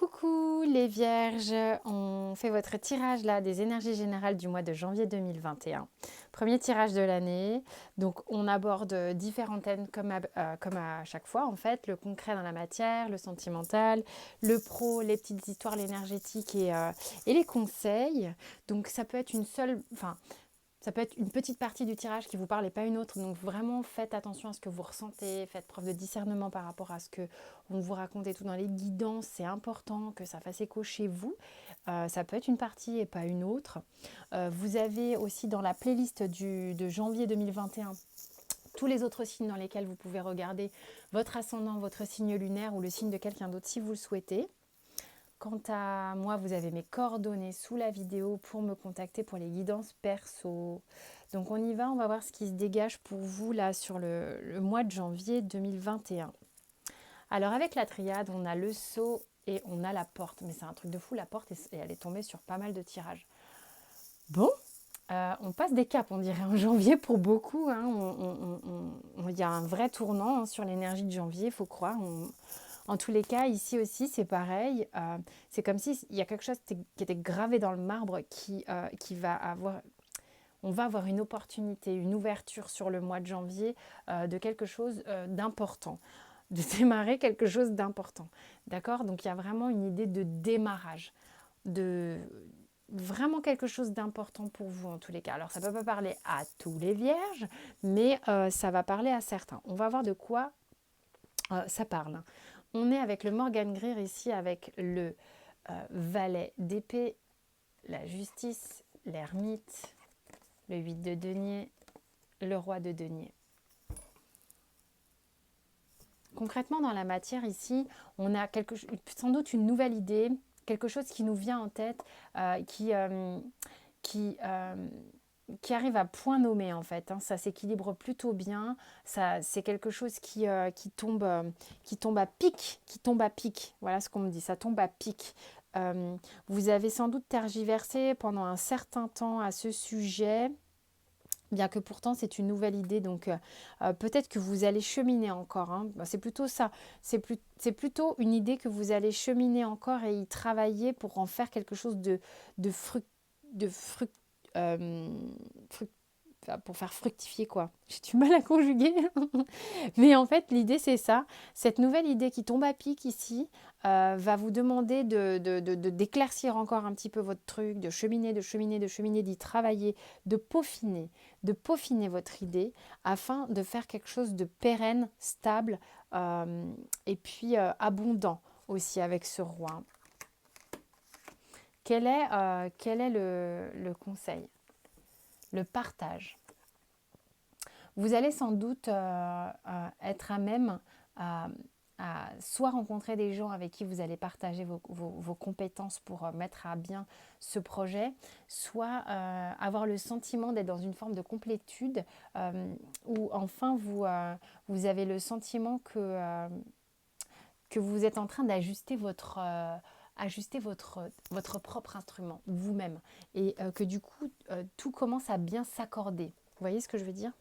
Coucou les vierges, on fait votre tirage là des énergies générales du mois de janvier 2021. Premier tirage de l'année, donc on aborde différents thèmes comme à chaque fois en fait, le concret dans la matière, le sentimental, le pro, les petites histoires, l'énergétique et les conseils. Donc ça peut être ça peut être une petite partie du tirage qui vous parle et pas une autre. Donc vraiment faites attention à ce que vous ressentez, faites preuve de discernement par rapport à ce que on vous raconte et tout dans les guidances. C'est important que ça fasse écho chez vous. Ça peut être une partie et pas une autre. Vous avez aussi dans la playlist de janvier 2021 tous les autres signes dans lesquels vous pouvez regarder votre ascendant, votre signe lunaire ou le signe de quelqu'un d'autre si vous le souhaitez. Quant à moi, vous avez mes coordonnées sous la vidéo pour me contacter pour les guidances perso. Donc on y va, on va voir ce qui se dégage pour vous là sur le mois de janvier 2021. Alors avec la triade, on a le sceau et on a la porte. Mais c'est un truc de fou, la porte, et elle est tombée sur pas mal de tirages. Bon, on passe des caps, on dirait, en janvier pour beaucoup. Hein. Il y a un vrai tournant sur l'énergie de janvier, il faut croire. En tous les cas, ici aussi, c'est pareil. C'est comme s'il y a quelque chose qui était gravé dans le marbre qui va avoir... On va avoir une opportunité, une ouverture sur le mois de janvier de quelque chose d'important, de démarrer quelque chose d'important. D'accord? Donc il y a vraiment une idée de démarrage, de vraiment quelque chose d'important pour vous en tous les cas. Alors ça ne peut pas parler à tous les vierges, mais ça va parler à certains. On va voir de quoi ça parle. On est avec le Morgan Greer ici, avec le valet d'épée, la justice, l'ermite, le 8 de denier, le roi de denier. Concrètement, dans la matière ici, on a sans doute une nouvelle idée, quelque chose qui nous vient en tête, qui arrive à point nommé en fait. Hein. Ça s'équilibre plutôt bien. C'est quelque chose qui tombe à pic, Voilà ce qu'on me dit. Ça tombe à pic. Vous avez sans doute tergiversé pendant un certain temps à ce sujet, bien que pourtant c'est une nouvelle idée, donc peut-être que vous allez cheminer encore. Hein. C'est plutôt ça, c'est plutôt une idée que vous allez cheminer encore et y travailler pour en faire quelque chose de fruct, de fruct, fruct- pour faire fructifier quoi. J'ai du mal à conjuguer. Mais en fait, l'idée, c'est ça. Cette nouvelle idée qui tombe à pic ici va vous demander d'éclaircir encore un petit peu votre truc, de cheminer, d'y travailler, de peaufiner votre idée afin de faire quelque chose de pérenne, stable et puis abondant aussi avec ce roi. Quel est le conseil? Le partage. Vous allez sans doute être à même à soit rencontrer des gens avec qui vous allez partager vos compétences pour mettre à bien ce projet, soit avoir le sentiment d'être dans une forme de complétude où enfin vous avez le sentiment que vous êtes en train d'ajuster votre propre instrument, vous-même, et que du coup, tout commence à bien s'accorder. Vous voyez ce que je veux dire?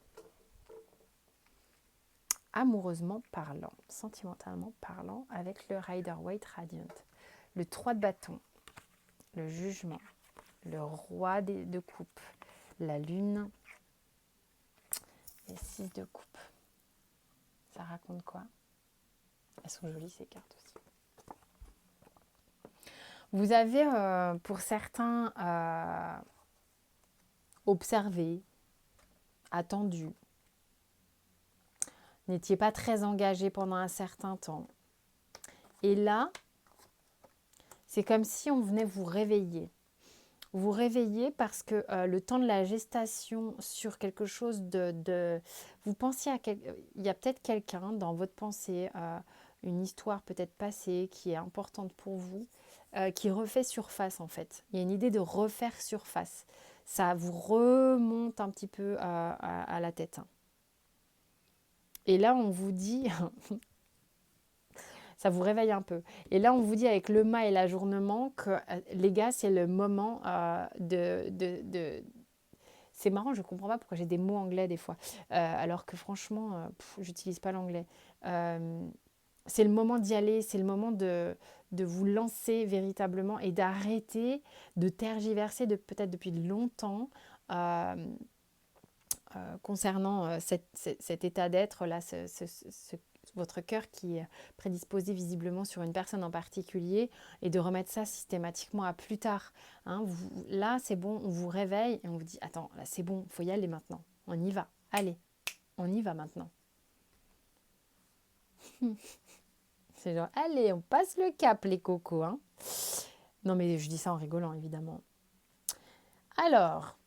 Amoureusement parlant, sentimentalement parlant, avec le Rider-Waite Radiant. Le 3 de bâton, le jugement, le roi de coupe, la lune, et 6 de coupe. Ça raconte quoi? Elles sont jolies ces cartes aussi. Vous avez pour certains observé, attendu, n'étiez pas très engagé pendant un certain temps. Et là, c'est comme si on venait vous réveiller. Vous réveiller parce que le temps de la gestation sur quelque chose vous pensiez il y a peut-être quelqu'un dans votre pensée, une histoire peut-être passée qui est importante pour vous, qui refait surface en fait. Il y a une idée de refaire surface. Ça vous remonte un petit peu à la tête. Et là, on vous dit, ça vous réveille un peu. Et là, on vous dit avec le mât et l'ajournement que les gars, c'est le moment C'est marrant, je ne comprends pas pourquoi j'ai des mots anglais des fois, alors que franchement, j'utilise pas l'anglais. c'est le moment d'y aller, c'est le moment de vous lancer véritablement et d'arrêter de tergiverser peut-être depuis longtemps euh, concernant cet état d'être là, votre cœur qui est prédisposé visiblement sur une personne en particulier et de remettre ça systématiquement à plus tard. Hein. Là, c'est bon, on vous réveille et on vous dit attends, là c'est bon, il faut y aller maintenant. On y va. Allez, on y va maintenant. C'est genre, allez, on passe le cap les cocos. Hein. Non mais je dis ça en rigolant évidemment. Alors,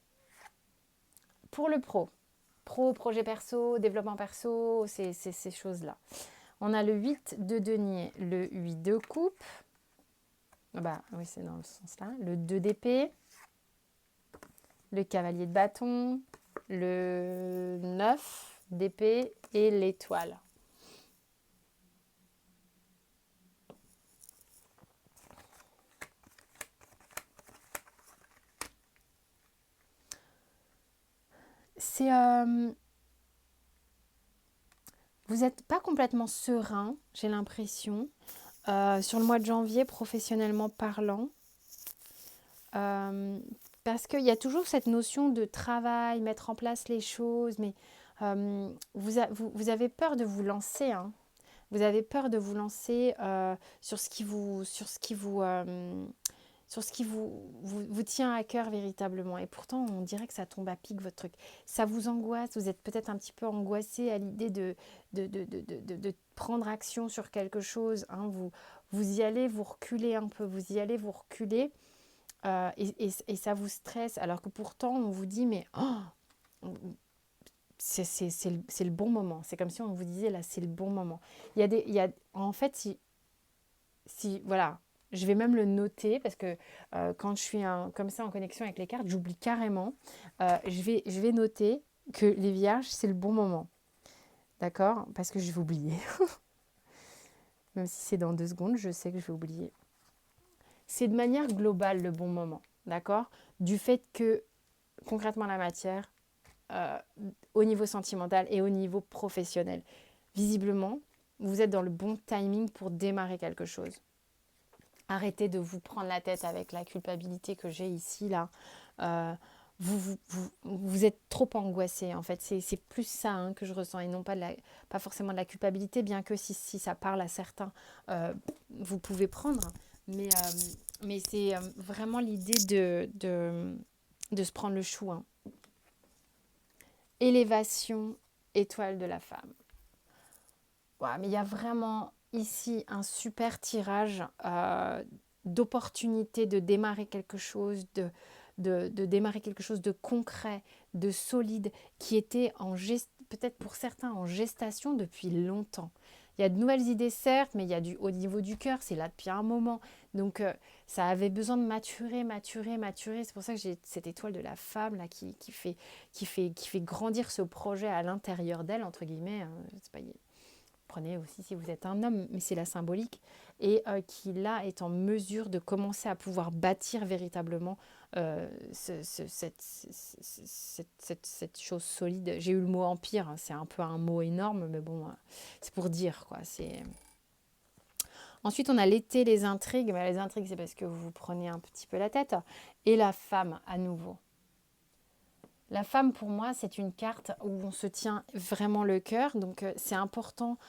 pour le projet perso, développement perso, ces choses-là. On a le 8 de denier, le 8 de coupe. Bah oui, c'est dans le sens là. Le 2 d'épée, le cavalier de bâton, le 9 d'épée et l'étoile. C'est vous n'êtes pas complètement serein, j'ai l'impression, sur le mois de janvier, professionnellement parlant. Parce qu'il y a toujours cette notion de travail, mettre en place les choses, mais vous avez peur de vous lancer. Hein. Vous avez peur de vous lancer sur ce qui vous tient à cœur véritablement. Et pourtant, on dirait que ça tombe à pic, votre truc. Ça vous angoisse, vous êtes peut-être un petit peu angoissé à l'idée de prendre action sur quelque chose. Hein. Vous y allez, vous reculez un peu, vous y allez, vous reculez. Et ça vous stresse, alors que pourtant, on vous dit, mais c'est le bon moment. C'est comme si on vous disait, là, c'est le bon moment. En fait, voilà, je vais même le noter parce que quand je suis comme ça en connexion avec les cartes, j'oublie carrément. Je vais noter que les vierges, c'est le bon moment. D'accord? Parce que je vais oublier. Même si c'est dans 2 secondes, je sais que je vais oublier. C'est de manière globale le bon moment. D'accord? Du fait que, concrètement, la matière, au niveau sentimental et au niveau professionnel, visiblement, vous êtes dans le bon timing pour démarrer quelque chose. Arrêtez de vous prendre la tête avec la culpabilité que j'ai ici, là. Vous êtes trop angoissé, en fait. C'est plus ça hein, que je ressens et non pas forcément de la culpabilité, bien que si ça parle à certains, vous pouvez prendre. Mais c'est vraiment l'idée de se prendre le chou. Hein. Élévation, étoile de la femme. Ouais, mais il y a vraiment ici un super tirage d'opportunité de démarrer quelque chose, de démarrer quelque chose de concret, de solide, qui était peut-être pour certains en gestation depuis longtemps. Il y a de nouvelles idées, certes, mais il y a au niveau du cœur, c'est là depuis un moment. Donc, ça avait besoin de maturer. C'est pour ça que j'ai cette étoile de la femme là, qui fait grandir ce projet à l'intérieur d'elle, entre guillemets. Hein. C'est pas, prenez aussi si vous êtes un homme, mais c'est la symbolique, et qui là est en mesure de commencer à pouvoir bâtir véritablement cette chose solide. J'ai eu le mot empire, hein, c'est un peu un mot énorme, mais bon, c'est pour dire quoi. Ensuite, on a l'été, les intrigues. Mais les intrigues, c'est parce que vous vous prenez un petit peu la tête. Et la femme, à nouveau. La femme, pour moi, c'est une carte où on se tient vraiment le cœur. Donc, c'est important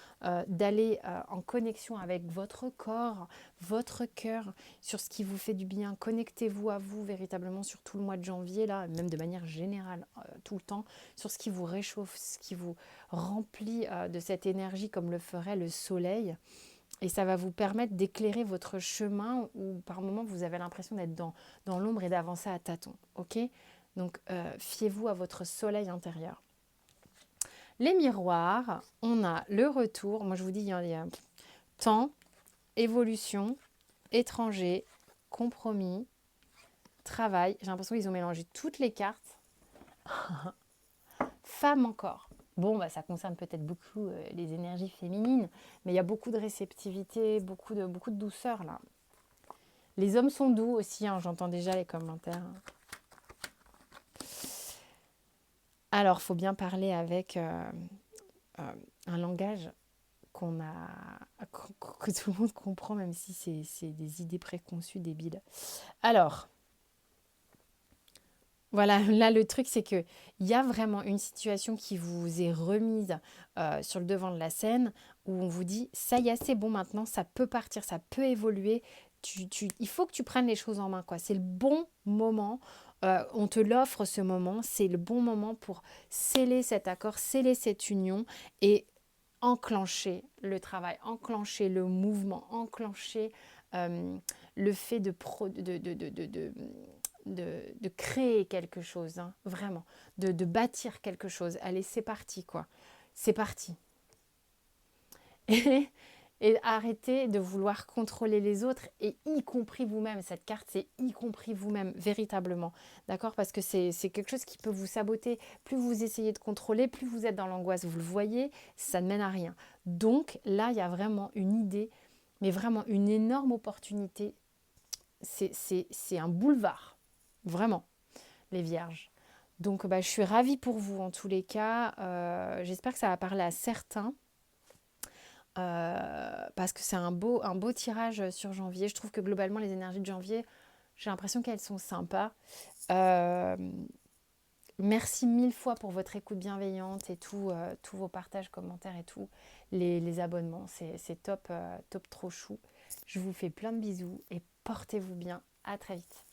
d'aller en connexion avec votre corps, votre cœur, sur ce qui vous fait du bien. Connectez-vous à vous véritablement sur tout le mois de janvier, là, même de manière générale, tout le temps, sur ce qui vous réchauffe, ce qui vous remplit de cette énergie comme le ferait le soleil. Et ça va vous permettre d'éclairer votre chemin où par moments vous avez l'impression d'être dans l'ombre et d'avancer à tâtons. Ok ? Donc, fiez-vous à votre soleil intérieur. Les miroirs, on a le retour. Moi, je vous dis, il y a temps, évolution, étranger, compromis, travail. J'ai l'impression qu'ils ont mélangé toutes les cartes. Femme encore. Bon, bah, ça concerne peut-être beaucoup les énergies féminines, mais il y a beaucoup de réceptivité, beaucoup de douceur là. Les hommes sont doux aussi, hein, j'entends déjà les commentaires. Alors, il faut bien parler avec un langage qu'on a, que tout le monde comprend, même si c'est des idées préconçues débiles. Alors, voilà, là le truc c'est que il y a vraiment une situation qui vous est remise sur le devant de la scène où on vous dit ça y est, c'est bon maintenant, ça peut partir, ça peut évoluer. Il faut que tu prennes les choses en main, quoi. C'est le bon moment. On te l'offre ce moment, c'est le bon moment pour sceller cet accord, sceller cette union et enclencher le travail, enclencher le mouvement, enclencher euh, le fait de créer quelque chose, hein, vraiment, de bâtir quelque chose. Allez, c'est parti, quoi. C'est parti. Et, et arrêtez de vouloir contrôler les autres, et y compris vous-même. Cette carte, c'est y compris vous-même, véritablement. D'accord? Parce que c'est quelque chose qui peut vous saboter. Plus vous essayez de contrôler, plus vous êtes dans l'angoisse. Vous le voyez, ça ne mène à rien. Donc là, il y a vraiment une idée, mais vraiment une énorme opportunité. C'est un boulevard. Vraiment, les vierges. Donc, je suis ravie pour vous en tous les cas. J'espère que ça va parler à certains. Parce que c'est un beau tirage sur janvier. Je trouve que globalement, les énergies de janvier, j'ai l'impression qu'elles sont sympas. Euh, Merci mille fois pour votre écoute bienveillante et tous vos partages, commentaires et tout. Les abonnements, c'est top, top trop chou. Je vous fais plein de bisous et portez-vous bien. À très vite.